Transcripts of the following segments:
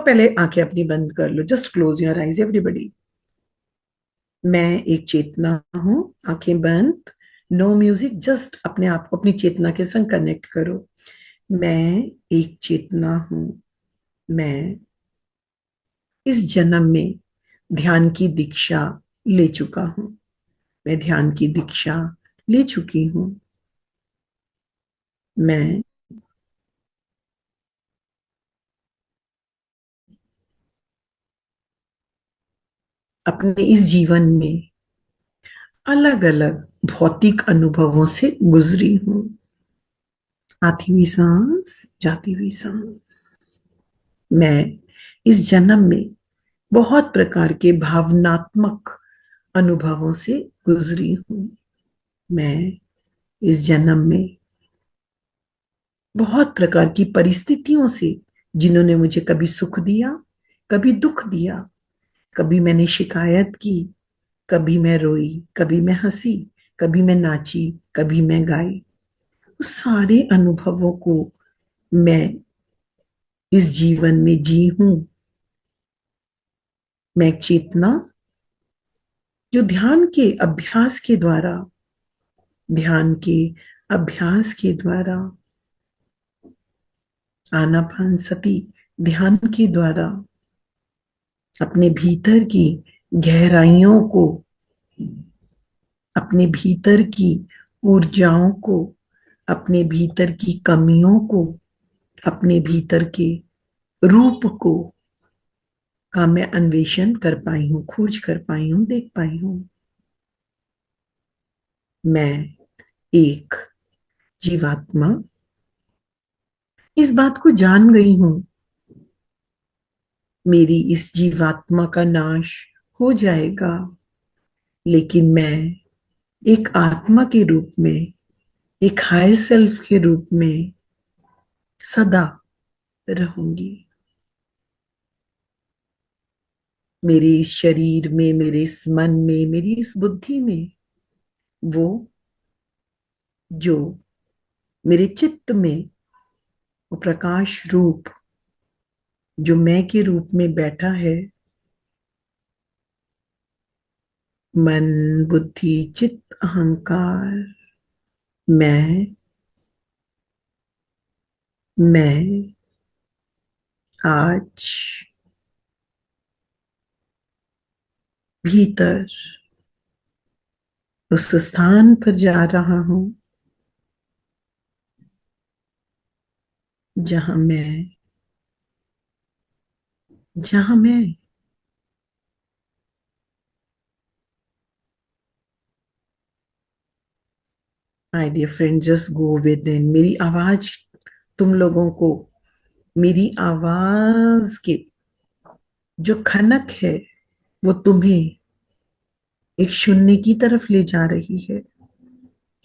सब पहले आंखें अपनी बंद कर लो, just close your eyes everybody. मैं एक चेतना हूं। आंखें बंद। नो म्यूजिक, जस्ट अपने आप को अपनी चेतना के संग कनेक्ट करो। मैं एक चेतना हूं। मैं इस जन्म में ध्यान की दीक्षा ले चुका हूं। मैं ध्यान की दीक्षा ले चुकी हूं। मैं अपने इस जीवन में अलग अलग भौतिक अनुभवों से गुजरी हूं। आती हुई सांस, जाती हुई सांस। मैं इस जन्म में बहुत प्रकार के भावनात्मक अनुभवों से गुजरी हूं। मैं इस जन्म में बहुत प्रकार की परिस्थितियों से, जिन्होंने मुझे कभी सुख दिया, कभी दुख दिया, कभी मैंने शिकायत की, कभी मैं रोई, कभी मैं हंसी, कभी मैं नाची, कभी मैं गाई, उस सारे अनुभवों को मैं इस जीवन में जी हूं। मैं चेतना जो ध्यान के अभ्यास के द्वारा, आनापानसति ध्यान के द्वारा अपने भीतर की गहराइयों को, अपने भीतर की ऊर्जाओं को, अपने भीतर की कमियों को, अपने भीतर के रूप को का मैं अन्वेषण कर पाई हूं, खोज कर पाई हूं, देख पाई हूं। मैं एक जीवात्मा इस बात को जान गई हूं, मेरी इस जीवात्मा का नाश हो जाएगा, लेकिन मैं एक आत्मा के रूप में, एक हायर सेल्फ के रूप में सदा रहूंगी। मेरे इस शरीर में, मेरे इस मन में, मेरी इस बुद्धि में वो जो मेरे चित्त में वो प्रकाश रूप जो मैं के रूप में बैठा है, मन, बुद्धि, चित्त, अहंकार, मैं मैं आज भीतर उस स्थान पर जा रहा हूं जहां मैं my dear friend, just go within. मेरी आवाज तुम लोगों को, मेरी आवाज के जो खनक है वो तुम्हें एक शून्य की तरफ ले जा रही है।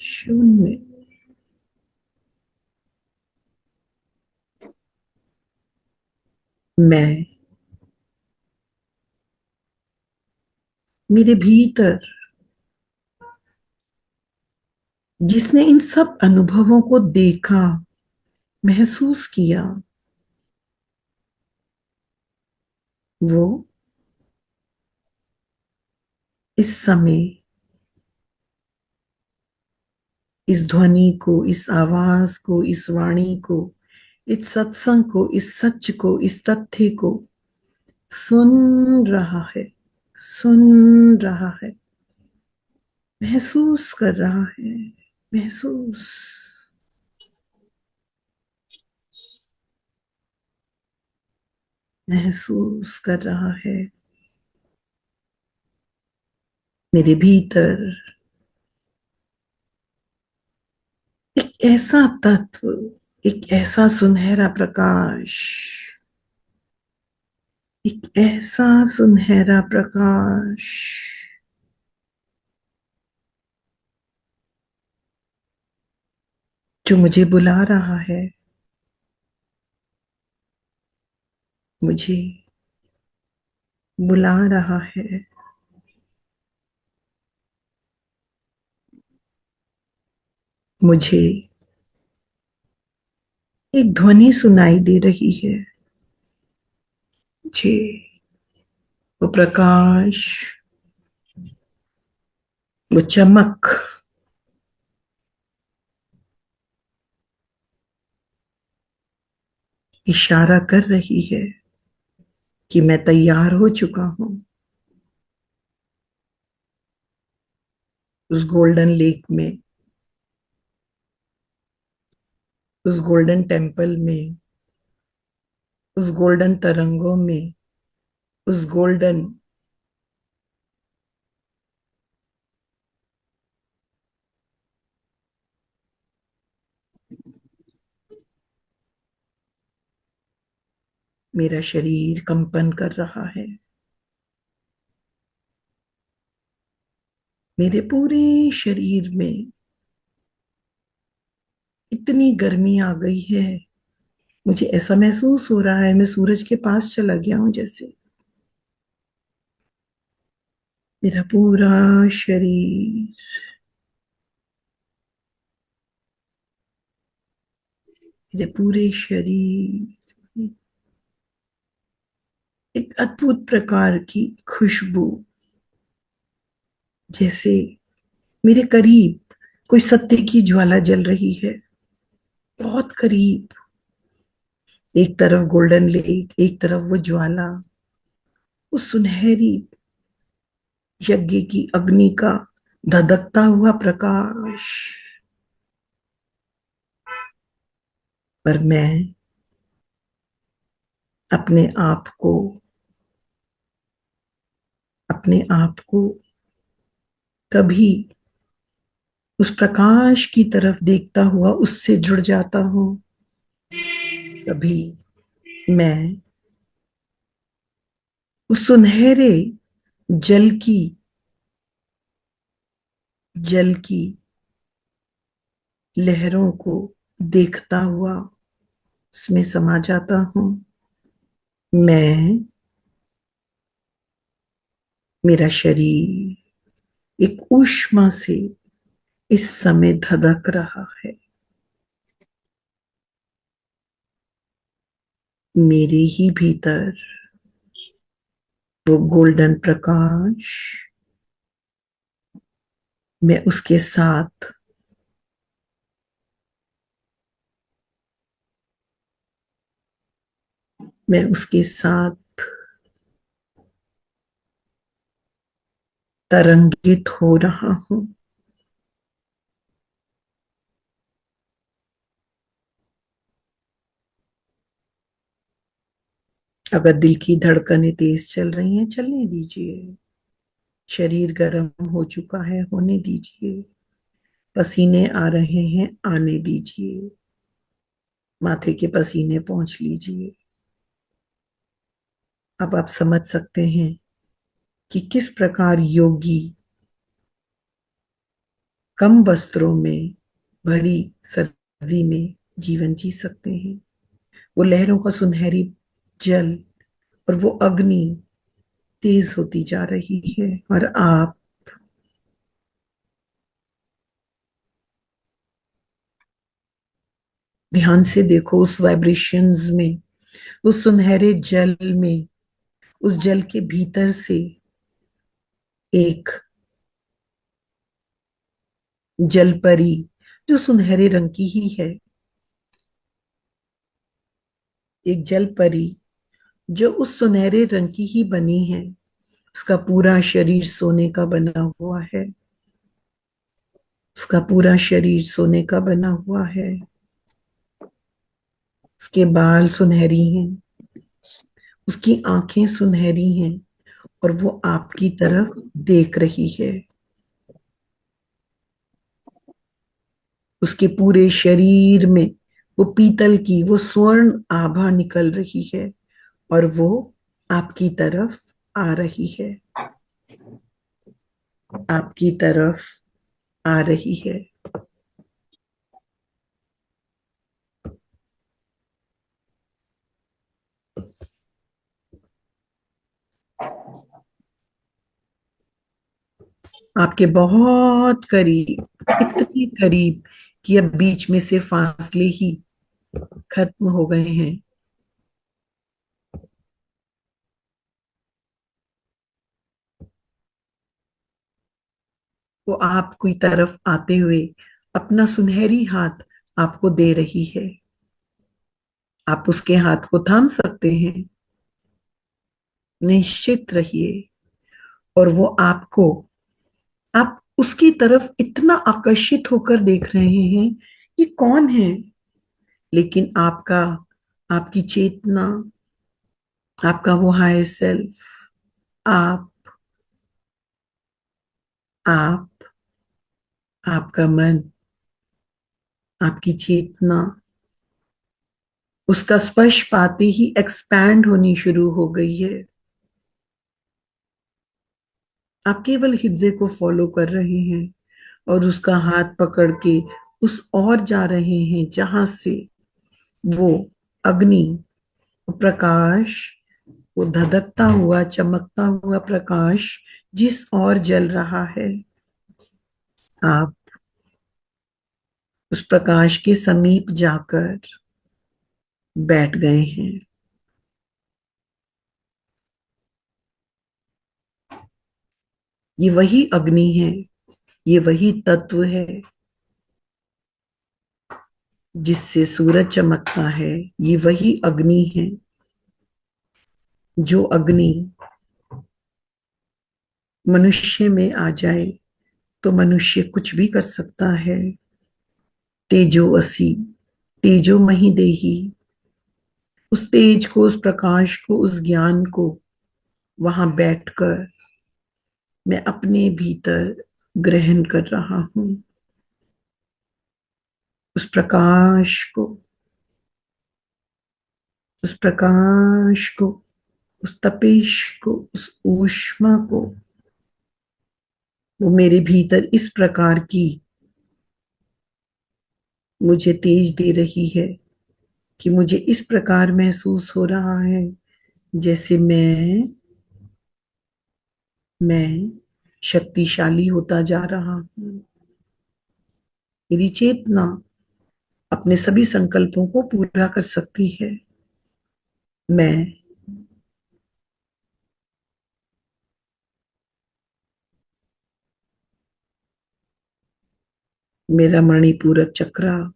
शून्य। मैं, मेरे भीतर जिसने इन सब अनुभवों को देखा, महसूस किया, वो इस समय इस ध्वनि को, इस आवाज को, इस वाणी को, इस सत्संग को, इस सच को, इस तथ्य को सुन रहा है, सुन रहा है, महसूस कर रहा है, महसूस महसूस कर रहा है। मेरे भीतर एक ऐसा तत्व, एक ऐसा सुनहरा प्रकाश, एक ऐसा सुनहरा प्रकाश जो मुझे बुला रहा है, मुझे बुला रहा है। मुझे एक ध्वनि सुनाई दे रही है, जी। वो प्रकाश, वो चमक इशारा कर रही है कि मैं तैयार हो चुका हूं। उस गोल्डन लेक में, उस गोल्डन टेम्पल में, उस गोल्डन तरंगों में, उस गोल्डन, मेरा शरीर कंपन कर रहा है। मेरे पूरे शरीर में इतनी गर्मी आ गई है, मुझे ऐसा महसूस हो रहा है मैं सूरज के पास चला गया हूं जैसे। मेरा पूरा शरीर, मेरे पूरे शरीर एक अद्भुत प्रकार की खुशबू, जैसे मेरे करीब कोई सत्य की ज्वाला जल रही है, बहुत करीब। एक तरफ गोल्डन लेक, एक तरफ वो ज्वाला, वो सुनहरी यज्ञ की अग्नि का धधकता हुआ प्रकाश। पर मैं अपने आप को, अपने आप को कभी उस प्रकाश की तरफ देखता हुआ उससे जुड़ जाता हूं, कभी मैं उस सुनहरे जल की, जल की लहरों को देखता हुआ उसमें समा जाता हूं। मैं, मेरा शरीर एक ऊष्मा से इस समय धधक रहा है। मेरे ही भीतर वो गोल्डन प्रकाश, मैं उसके साथ, मैं उसके साथ तरंगित हो रहा हूं। अगर दिल की धड़कनें तेज चल रही हैं, चलने दीजिए। शरीर गर्म हो चुका है, होने दीजिए। पसीने आ रहे हैं, आने दीजिए। माथे के पसीने पहुंच लीजिए। अब आप समझ सकते हैं कि किस प्रकार योगी कम वस्त्रों में भरी सर्दी में जीवन जी सकते हैं। वो लहरों का सुनहरी जल और वो अग्नि तेज होती जा रही है, और आप ध्यान से देखो उस वाइब्रेशंस में, उस सुनहरे जल में, उस जल के भीतर से एक जल परी, जो सुनहरे रंग की ही है, एक जल परी जो उस सुनहरे रंग की ही बनी है। उसका पूरा शरीर सोने का बना हुआ है, उसका पूरा शरीर सोने का बना हुआ है। उसके बाल सुनहरी हैं, उसकी आंखें सुनहरी हैं, और वो आपकी तरफ देख रही है। उसके पूरे शरीर में वो पीतल की वो स्वर्ण आभा निकल रही है, और वो आपकी तरफ आ रही है, आपकी तरफ आ रही है। आपके बहुत करीब, इतने करीब कि अब बीच में से फासले ही खत्म हो गए हैं। वो आपकी तरफ आते हुए अपना सुनहरी हाथ आपको दे रही है। आप उसके हाथ को थाम सकते हैं। निश्चित रहिए। और वो आपको, आप उसकी तरफ इतना आकर्षित होकर देख रहे हैं, ये कौन है? लेकिन आपका, आपकी चेतना, आपका वो हायर सेल्फ, आप आप आपका मन, आपकी चेतना, उसका स्पर्श पाते ही एक्सपैंड होनी शुरू हो गई है। आप केवल हृदय को फॉलो कर रहे हैं और उसका हाथ पकड़ के उस और जा रहे हैं जहां से वो अग्नि, प्रकाश, वो धधकता हुआ चमकता हुआ प्रकाश जिस और जल रहा है। आप उस प्रकाश के समीप जाकर बैठ गए हैं। ये वही अग्नि है, ये वही तत्व है जिससे सूरज चमकता है। ये वही अग्नि है, जो अग्नि मनुष्य में आ जाए तो मनुष्य कुछ भी कर सकता है। तेजो असी, तेजो मही देही। उस तेज को, उस प्रकाश को, उस ज्ञान को वहां बैठकर मैं अपने भीतर ग्रहण कर रहा हूं। उस प्रकाश को, उस प्रकाश को, उस तपिश को, उस ऊष्मा को, वो मेरे भीतर इस प्रकार की मुझे तेज दे रही है कि मुझे इस प्रकार महसूस हो रहा है जैसे मैं शक्तिशाली होता जा रहा हूं। मेरी चेतना अपने सभी संकल्पों को पूरा कर सकती है। मैं, मेरा मणिपूरक चक्र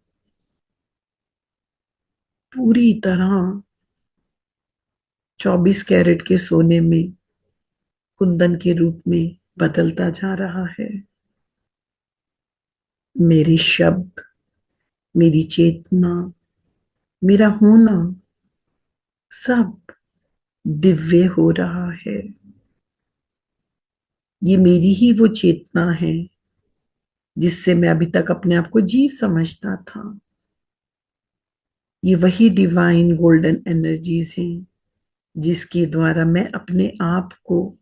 पूरी तरह 24 कैरेट के सोने में कुंदन के रूप में बदलता जा रहा है। मेरे शब्द, मेरी चेतना, मेरा होना सब दिव्य हो रहा है। ये मेरी ही वो चेतना है जिससे मैं अभी तक अपने आप को जीव समझता था। ये वही डिवाइन गोल्डन एनर्जीज हैं जिसके द्वारा मैं अपने आप को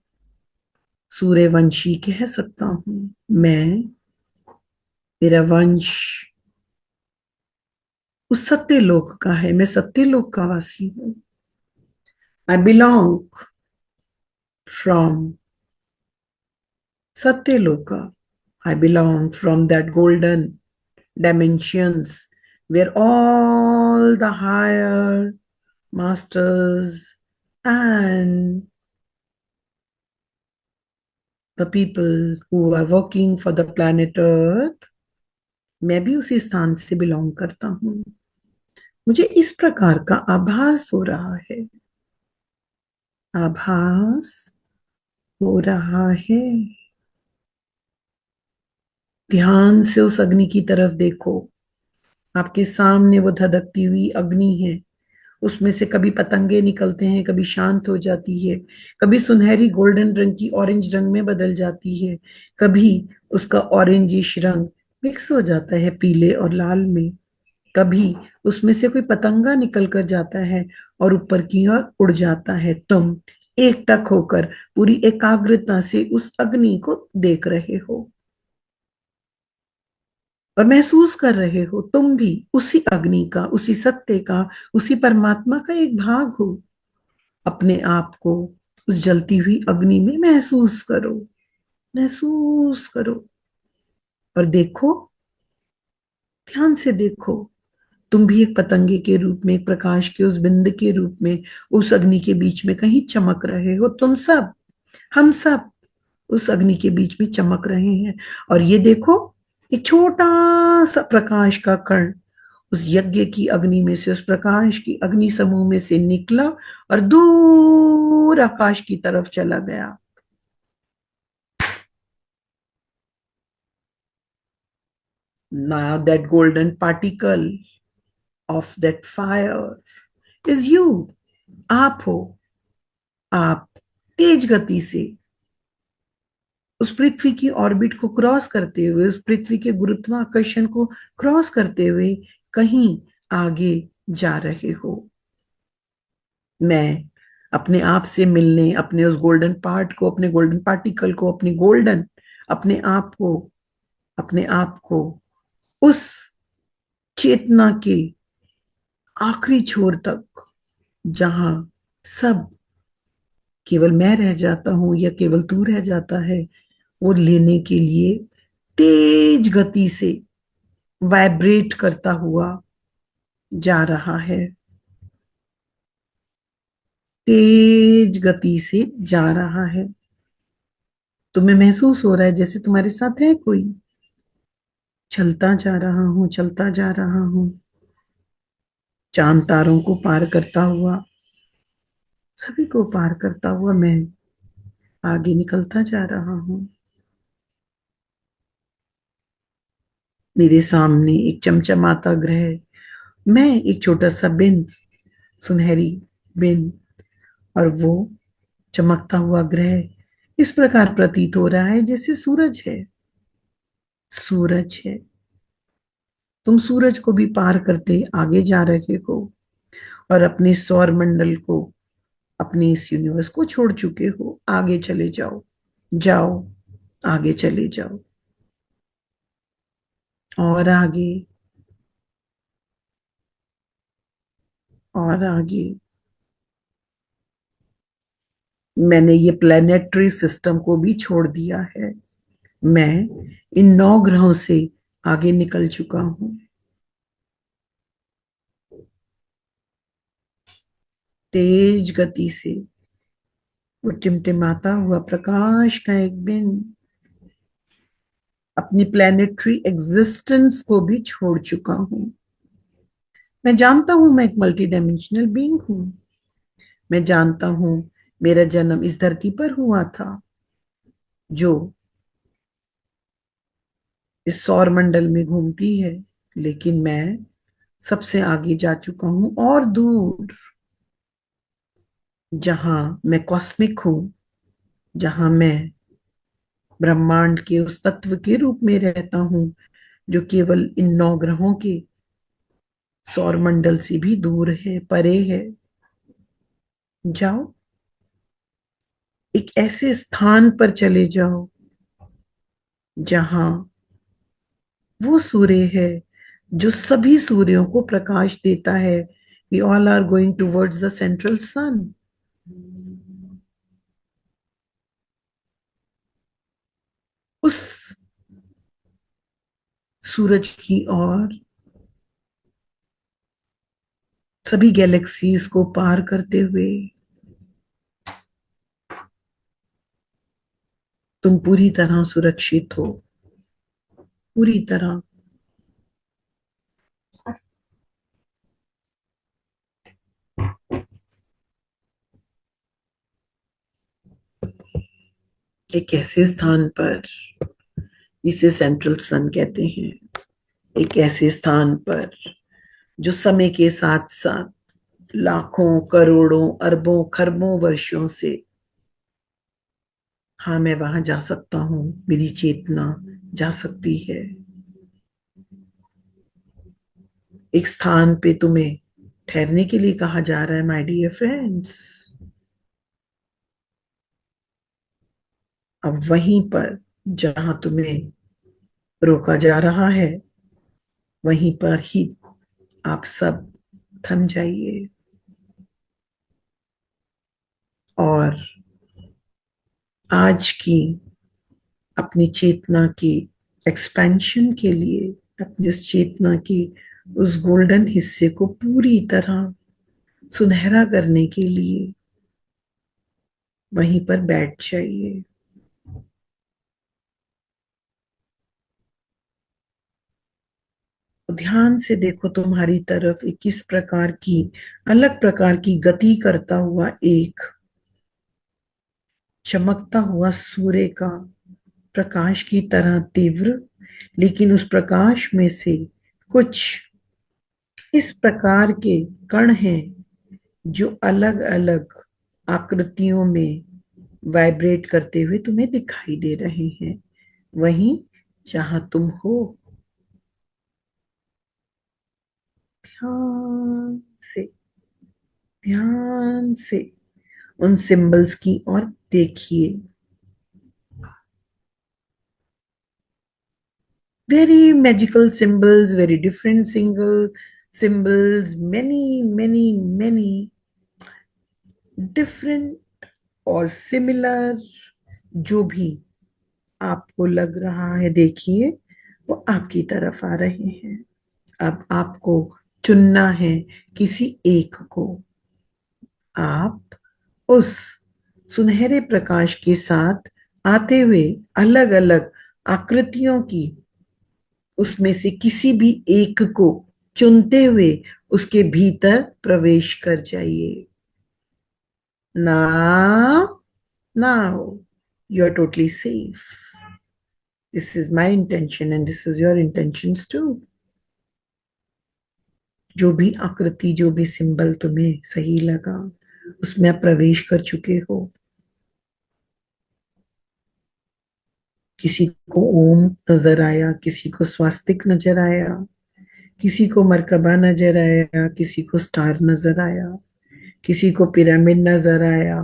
सूर्यवंशी कह सकता हूं। मैं, मेरा वंश उस सत्यलोक का है। मैं सत्यलोक का वासी हूं। I belong from Satyaloka. I belong from that golden dimensions where all the higher masters and the people who are working for the planet Earth, मैं भी उसी स्थान से बिलोंग करता हूँ। मुझे इस प्रकार का आभास हो रहा है। आभास हो रहा है। ध्यान से उस अग्नि की तरफ देखो। आपके सामने वो धधकती हुई अग्नि है। उसमें से कभी पतंगे निकलते हैं, कभी शांत हो जाती है, कभी सुनहरी गोल्डन रंग की ऑरेंज रंग में बदल जाती है, कभी उसका ऑरेंजिश रंग मिक्स हो जाता है पीले और लाल में, कभी उसमें से कोई पतंगा निकल कर जाता है और ऊपर की ओर उड़ जाता है। तुम एकटक होकर पूरी एकाग्रता से उस अग्नि को देख रहे हो और महसूस कर रहे हो तुम भी उसी अग्नि का, उसी सत्य का, उसी परमात्मा का एक भाग हो। अपने आप को उस जलती हुई अग्नि में महसूस करो। महसूस करो और देखो, ध्यान से देखो। तुम भी एक पतंगे के रूप में, एक प्रकाश के उस बिंदु के रूप में उस अग्नि के बीच में कहीं चमक रहे हो। तुम सब, हम सब उस अग्नि के बीच में चमक रहे हैं। और ये देखो, एक छोटा सा प्रकाश का कण उस यज्ञ की अग्नि में से, उस प्रकाश की अग्नि समूह में से निकला और दूर आकाश की तरफ चला गया। Now that golden particle of that fire is you. आप हो। आप तेज गति से उस पृथ्वी की ऑर्बिट को क्रॉस करते हुए, उस पृथ्वी के गुरुत्वाकर्षण को क्रॉस करते हुए कहीं आगे जा रहे हो। मैं अपने आप से मिलने, अपने उस गोल्डन पार्ट को, अपने गोल्डन पार्टिकल को, अपनी गोल्डन अपने आप को, अपने आप को उस चेतना के आखिरी छोर तक, जहां सब केवल मैं रह जाता हूं या केवल तू रह जाता है, वो लेने के लिए तेज गति से वाइब्रेट करता हुआ जा रहा है। तेज गति से जा रहा है। तुम्हें महसूस हो रहा है जैसे तुम्हारे साथ है कोई। चलता जा रहा हूं, चलता जा रहा हूं, चांद तारों को पार करता हुआ, सभी को पार करता हुआ मैं आगे निकलता जा रहा हूं। मेरे सामने एक चमचमाता ग्रह, मैं एक छोटा सा बिन, सुनहरी बिन, और वो चमकता हुआ ग्रह इस प्रकार प्रतीत हो रहा है जैसे सूरज है। सूरज है। तुम सूरज को भी पार करते आगे जा रहे हो और अपने सौर मंडल को, अपने इस यूनिवर्स को छोड़ चुके हो। आगे चले जाओ, जाओ, आगे चले जाओ, और आगे, और आगे। मैंने ये प्लेनेटरी सिस्टम को भी छोड़ दिया है। मैं इन 9 ग्रहों से आगे निकल चुका हूं। तेज गति से वो टिमटिमाता हुआ प्रकाश का एक बिंदु अपनी प्लेनेटरी एग्जिस्टेंस को भी छोड़ चुका हूं। मैं जानता हूं मैं एक मल्टी डायमेंशनल बीइंग हूं। मैं जानता हूं मेरा जन्म इस धरती पर हुआ था, जो इस सौर मंडल में घूमती है, लेकिन मैं सबसे आगे जा चुका हूं और दूर, जहां मैं कॉस्मिक हूं, जहां मैं ब्रह्मांड के उस तत्व के रूप में रहता हूं जो केवल इन 9 ग्रहों के सौर मंडल से भी दूर है, परे है। जाओ, एक ऐसे स्थान पर चले जाओ जहां वो सूर्य है जो सभी सूर्यों को प्रकाश देता है। We all are going towards the central sun. उस सूरज की ओर, सभी गैलेक्सीज को पार करते हुए तुम पूरी तरह सुरक्षित हो, पूरी तरह। एक ऐसे स्थान पर जिसे सेंट्रल सन कहते हैं, एक ऐसे स्थान पर जो समय के साथ साथ लाखों, करोड़ों, अरबों, खरबों वर्षों से, हाँ, मैं वहां जा सकता हूँ, मेरी चेतना जा सकती है। एक स्थान पे तुम्हें ठहरने के लिए कहा जा रहा है, माय डियर फ्रेंड्स। अब वहीं पर जहां तुम्हें रोका जा रहा है, वहीं पर ही आप सब थम जाइए और आज की अपनी चेतना की एक्सपेंशन के लिए, अपनी उस चेतना की उस गोल्डन हिस्से को पूरी तरह सुनहरा करने के लिए वहीं पर बैठ जाइए। ध्यान से देखो तुम्हारी तरफ, एक किस प्रकार की अलग प्रकार की गति करता हुआ एक चमकता हुआ सूर्य का प्रकाश की तरह तीव्र, लेकिन उस प्रकाश में से कुछ इस प्रकार के कण हैं जो अलग अलग आकृतियों में वाइब्रेट करते हुए तुम्हें दिखाई दे रहे हैं, वहीं जहां तुम हो। ध्यान से, ध्यान से उन सिंबल्स की ओर देखिए। Very magical symbols, very different single symbols, many different और सिमिलर, जो भी आपको लग रहा है देखिए, वो आपकी तरफ आ रहे हैं। अब आपको चुनना है किसी एक को। आप उस सुनहरे प्रकाश के साथ आते हुए अलग अलग आकृतियों की उसमें से किसी भी एक को चुनते हुए उसके भीतर प्रवेश कर जाइए। Now, now you are totally safe. This is my intention and this is your intentions too. जो भी आकृति, जो भी सिंबल तुम्हें सही लगा, उसमें आप प्रवेश कर चुके हो। किसी को ओम नजर आया, किसी को स्वास्तिक नजर आया, किसी को मरकबा नजर आया, किसी को स्टार नजर आया, किसी को पिरामिड नजर आया,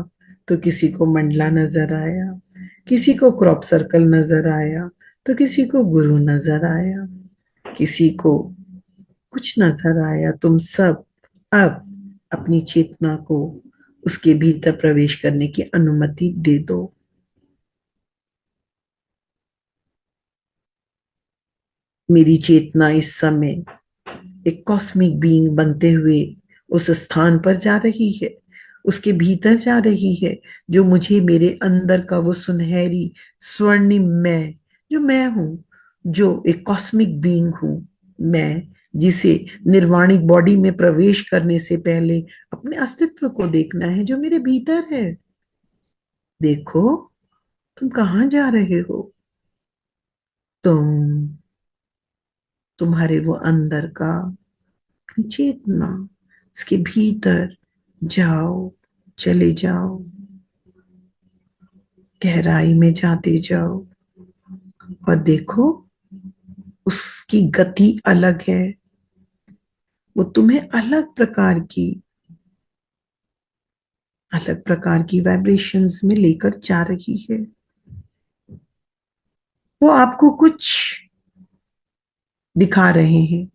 तो किसी को मंडला नजर आया, किसी को क्रॉप सर्कल नजर आया, तो किसी को गुरु नजर आया, किसी को कुछ नजर आया। तुम सब अब अपनी चेतना को उसके भीतर प्रवेश करने की अनुमति दे दो। मेरी चेतना इस समय एक कॉस्मिक बीइंग बनते हुए उस स्थान पर जा रही है, उसके भीतर जा रही है, जो मुझे मेरे अंदर का वो सुनहरी स्वर्णिम मैं, जो मैं हूं, जो एक कॉस्मिक बीइंग हूं, मैं जिसे निर्वाणिक बॉडी में प्रवेश करने से पहले अपने अस्तित्व को देखना है, जो मेरे भीतर है। देखो, तुम कहाँ जा रहे हो? तुम, तुम्हारे वो अंदर का चेतना, इसके भीतर जाओ, चले जाओ, गहराई में जाते जाओ और देखो, उसकी गति अलग है। वो तुम्हें अलग प्रकार की वाइब्रेशंस में लेकर जा रही है। वो आपको कुछ दिखा रहे हैं।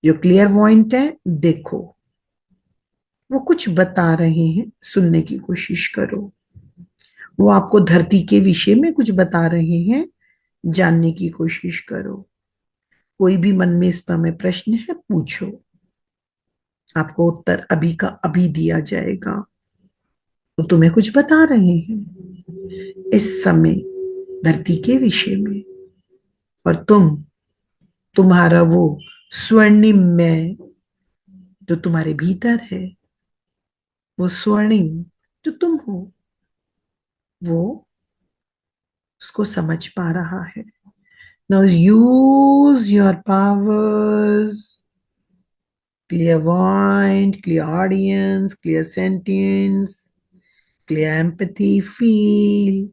जो क्लियर पॉइंट है, देखो, वो कुछ बता रहे हैं, सुनने की कोशिश करो। वो आपको धरती के विषय में कुछ बता रहे हैं, जानने की कोशिश करो। कोई भी मन में इस पर में प्रश्न है, पूछो, आपको उत्तर अभी का अभी दिया जाएगा। तो तुम्हें कुछ बता रहे हैं इस समय धरती के विषय में, और तुम्हारा वो स्वर्णिम में जो तुम्हारे भीतर है, वो स्वर्णिम जो तुम हो, वो उसको समझ पा रहा है। Now use your powers, clairvoyant, clairaudience, clairsentience, clear empathy, feel,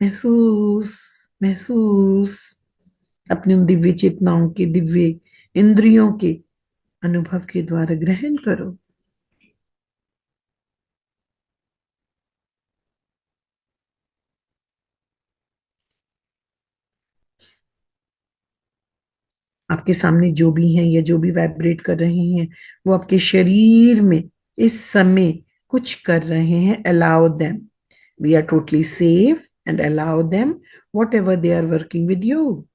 महसूस, महसूस, अपनी उन दिव्य चेतनाओं के, दिव्य इंद्रियों के अनुभव के द्वारा ग्रहण करो। आपके सामने जो भी हैं या जो भी वाइब्रेट कर रहे हैं, वो आपके शरीर में इस समय कुछ कर रहे हैं। Allow them, we are totally safe and allow them whatever they are working with you.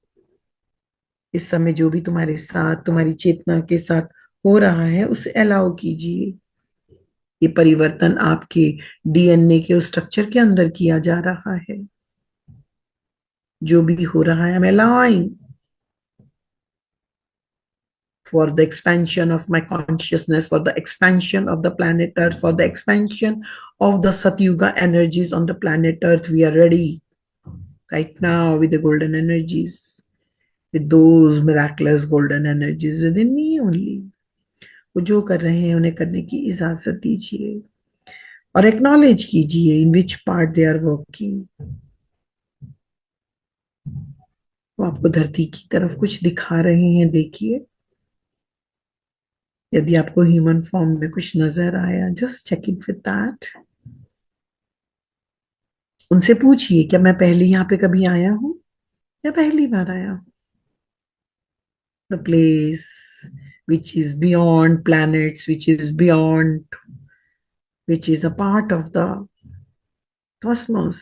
इस समय जो भी तुम्हारे साथ, तुम्हारी चेतना के साथ हो रहा है, उसे अलाउ कीजिए। ये परिवर्तन आपके डीएनए के उस स्ट्रक्चर के अंदर किया जा रहा है। जो भी हो रहा है, I am allowing, for the expansion of my consciousness, for the expansion of the planet Earth, for the expansion of the Satyuga energies on the planet Earth. We are ready right now with the golden energies, with those miraculous golden energies within me only. वो जो कर रहे हैं उन्हें करने की इजाजत दीजिए और एक्नॉलेज कीजिए in which part they are working. वो आपको धरती की तरफ कुछ दिखा रहे हैं, देखिए। यदि आपको ह्यूमन फॉर्म में कुछ नजर आया, just check it with that. उनसे पूछिए, क्या मैं पहले यहाँ पे कभी आया हूँ या पहली बार आया हूँ? The place which is beyond planets, which is beyond, which is a part of the cosmos,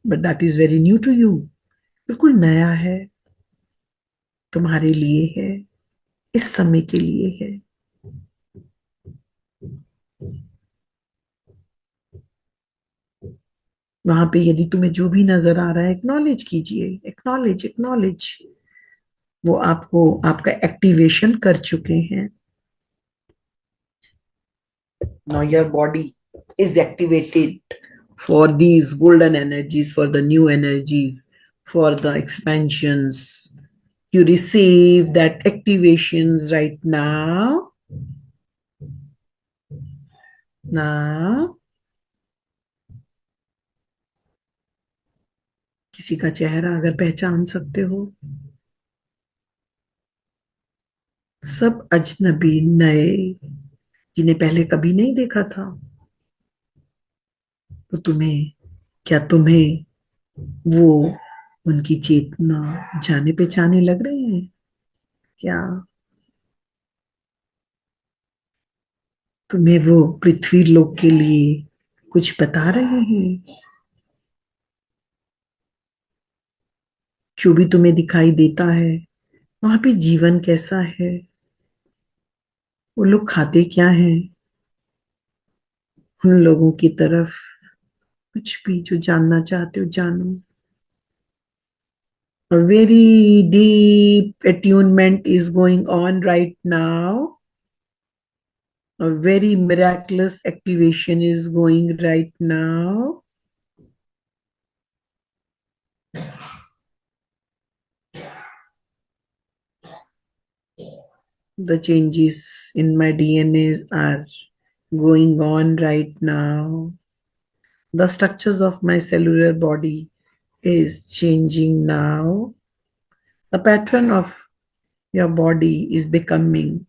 but that is very new to you, बिल्कुल नया है, तुम्हारे लिए है, इस समय के लिए है। वहां पे यदि तुम्हें जो भी नजर आ रहा है, एक्नॉलेज कीजिए, एक्नॉलेज एक्नॉलेज। वो आपको आपका एक्टिवेशन कर चुके हैं। Now your body is activated for these golden energies, for the new energies, for the expansions. You receive that activations right now. Now, किसी का चेहरा अगर पहचान सकते हो, सब अजनबी नए जिन्हें पहले कभी नहीं देखा था, तो तुम्हें, क्या तुम्हें वो उनकी चेतना जाने पहचाने लग रहे हैं क्या? तुम्हें वो पृथ्वी लोक के लिए कुछ बता रहे हैं? जो भी तुम्हें दिखाई देता है, वहां पे जीवन कैसा है, वो लोग खाते क्या हैं, उन लोगों की तरफ कुछ भी जो जानना चाहते हो जानो। A very deep attunement is going on right now. A very miraculous activation is going right now. The changes in my DNA are going on right now. The structures of my cellular body is changing now. The pattern of your body is becoming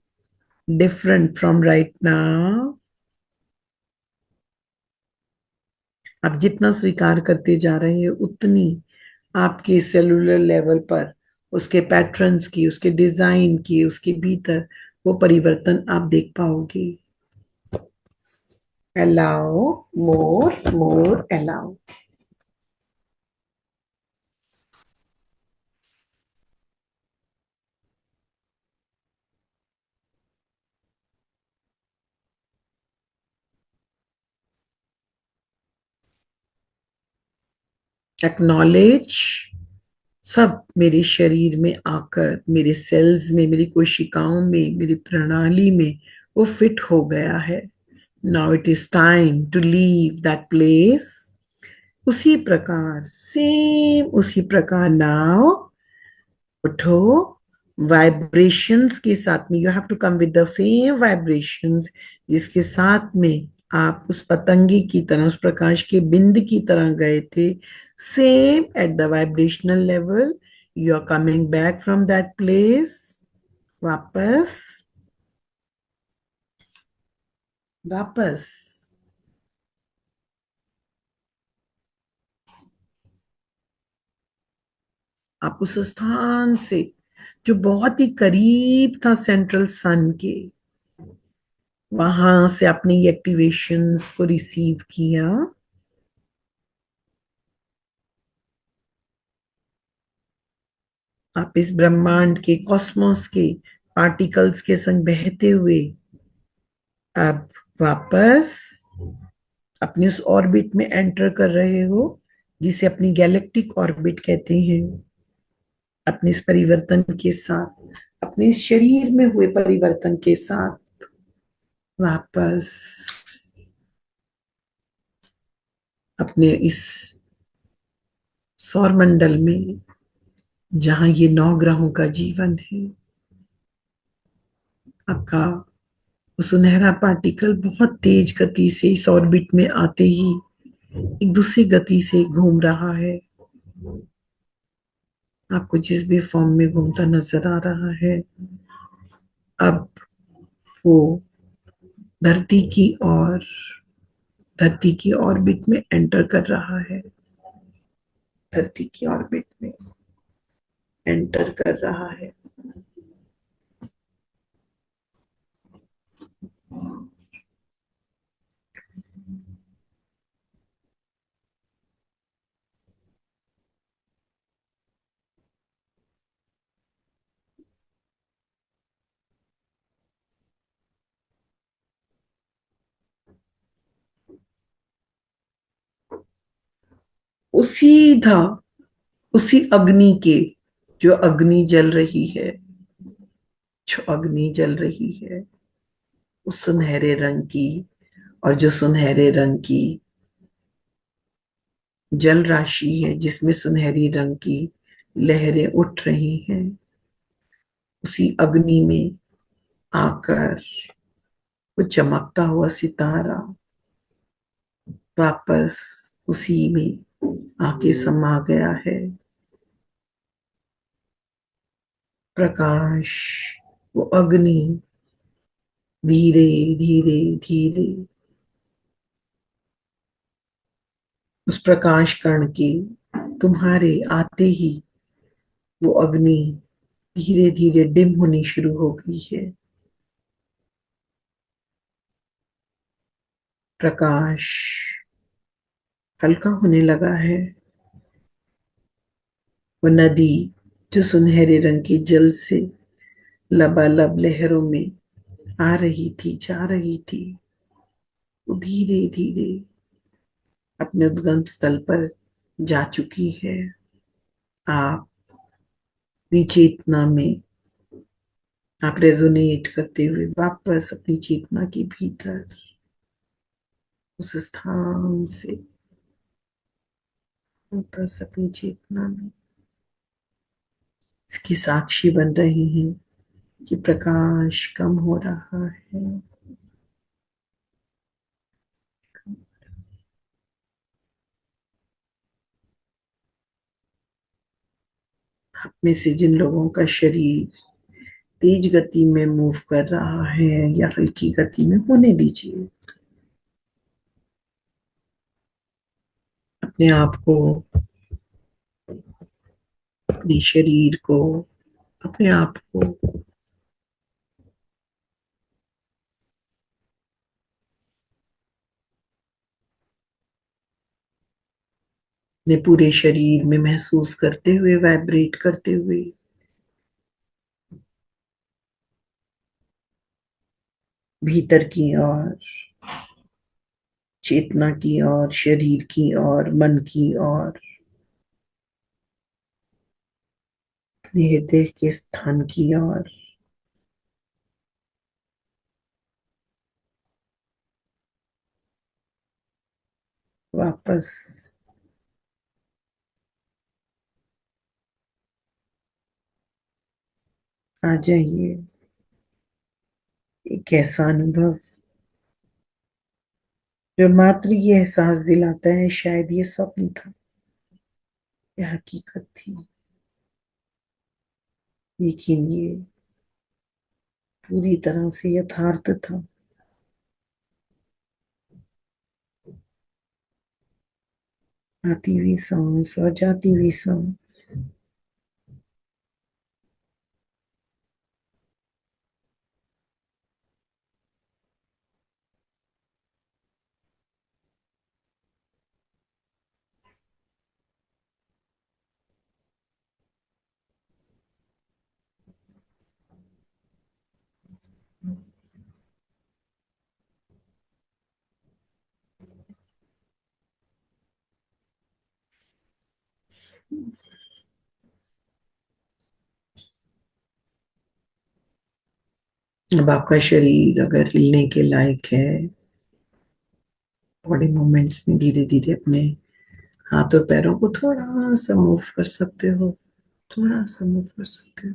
different from right now. आप जितना स्वीकार करते जा रहे हैं, उतनी आपके cellular level पर उसके पैटर्न्स की, उसके डिजाइन की, उसके भीतर वो परिवर्तन आप देख पाओगे। अलाउ मोर मोर अलाउ। एक्नॉलेज, सब मेरे शरीर में आकर, मेरे सेल्स में, मेरी कोशिकाओं में, मेरी प्रणाली में वो फिट हो गया है। Now it is time to leave that place. उसी प्रकार, सेम उसी प्रकार, नाउ उठो, वाइब्रेशंस के साथ में। You have to come with the same vibrations जिसके साथ में आप उस पतंगे की तरह, उस प्रकाश के बिंद की तरह गए थे। Same at the vibrational level you are coming back from that place. वापस वापस आप उस स्थान से जो बहुत ही करीब था सेंट्रल सन के, वहां से आपने ये एक्टिवेशंस को रिसीव किया। आप इस ब्रह्मांड के, कॉस्मोस के पार्टिकल्स के संग बहते हुए अब वापस अपनी उस ऑर्बिट में एंटर कर रहे हो जिसे अपनी गैलेक्टिक ऑर्बिट कहते हैं। अपने इस परिवर्तन के साथ अपने शरीर में हुए परिवर्तन के साथ वापस अपने इस सौर मंडल में, जहां ये 9 ग्रहों का जीवन है, आपका वो सुनहरा पार्टिकल बहुत तेज गति से इस ऑर्बिट में आते ही एक दूसरी गति से घूम रहा है। आपको जिस भी फॉर्म में घूमता नजर आ रहा है, अब वो धरती की और धरती की ऑर्बिट में एंटर कर रहा है। धरती की ऑर्बिट में एंटर कर रहा है। उसी धा उसी अग्नि के, जो अग्नि जल रही है, जो अग्नि जल रही है उस सुनहरे रंग की, और जो सुनहरे रंग की जल राशि है जिसमें सुनहरी रंग की लहरें उठ रही हैं, उसी अग्नि में आकर वो चमकता हुआ सितारा वापस उसी में आके समा गया है। प्रकाश, वो अग्नि धीरे धीरे धीरे उस प्रकाश कण के तुम्हारे आते ही वो अग्नि धीरे धीरे डिम होनी शुरू हो गई है। प्रकाश हल्का होने लगा है। वो नदी जो सुनहरे रंग के जल से लबालब लहरों में आ रही थी, जा रही थी, वो धीरे धीरे अपने उद्गम स्थल पर जा चुकी है। आप अपनी चेतना में, आप रेजोनेट करते हुए वापस अपनी चेतना के भीतर उस स्थान से वापस अपनी चेतना में इसकी साक्षी बन रहे हैं कि प्रकाश कम हो रहा है। आप में से जिन लोगों का शरीर तेज गति में मूव कर रहा है या हल्की गति में, होने दीजिए। अपने आप को, अपने शरीर को, अपने आप को अपने पूरे शरीर में महसूस करते हुए, वाइब्रेट करते हुए भीतर की ओर, चेतना की ओर, शरीर की ओर, मन की ओर, अपने हृदय के स्थान की ओर वापस आ जाइए। एक ऐसा अनुभव जो मात्र ये एहसास दिलाता है शायद ये स्वप्न था, यह हकीकत थी, लेकिन ये पूरी तरह से यथार्थ था। आती हुई सांस और जाती हुई सांस, अब आपका शरीर अगर हिलने के लायक है, बॉडी मूवमेंट्स में धीरे धीरे अपने हाथ और पैरों को थोड़ा सा मूव कर सकते हो, थोड़ा सा मूव कर सकते हो।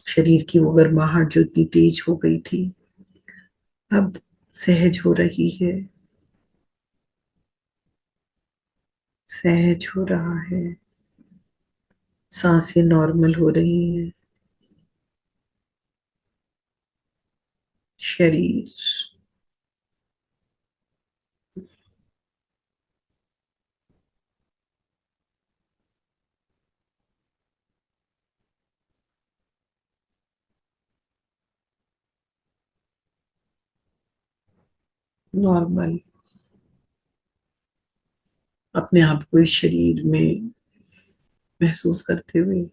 शरीर की वो गर्माहट जो इतनी तेज हो गई थी, अब सहज हो रही है, सहज हो रहा है। सांसें नॉर्मल हो रही हैं। शरीर नॉर्मल, अपने आप को इस शरीर में महसूस करते हुए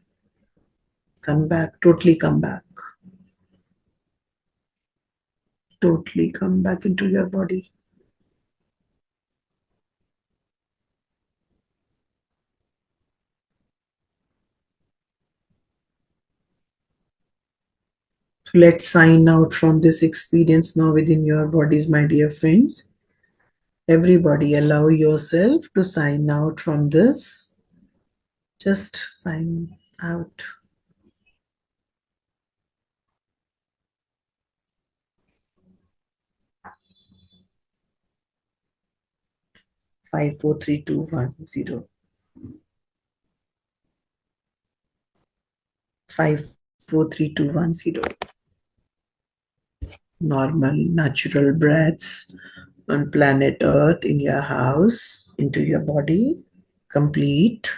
come back, totally come back, totally come back into your body. So let's sign out from this experience now within your bodies, my dear friends. Everybody, allow yourself to sign out from this. Just sign out. 5 4 3 2 1 0. 5 4 3 2 1 0. Normal, natural breaths on planet Earth in your house, into your body. Complete.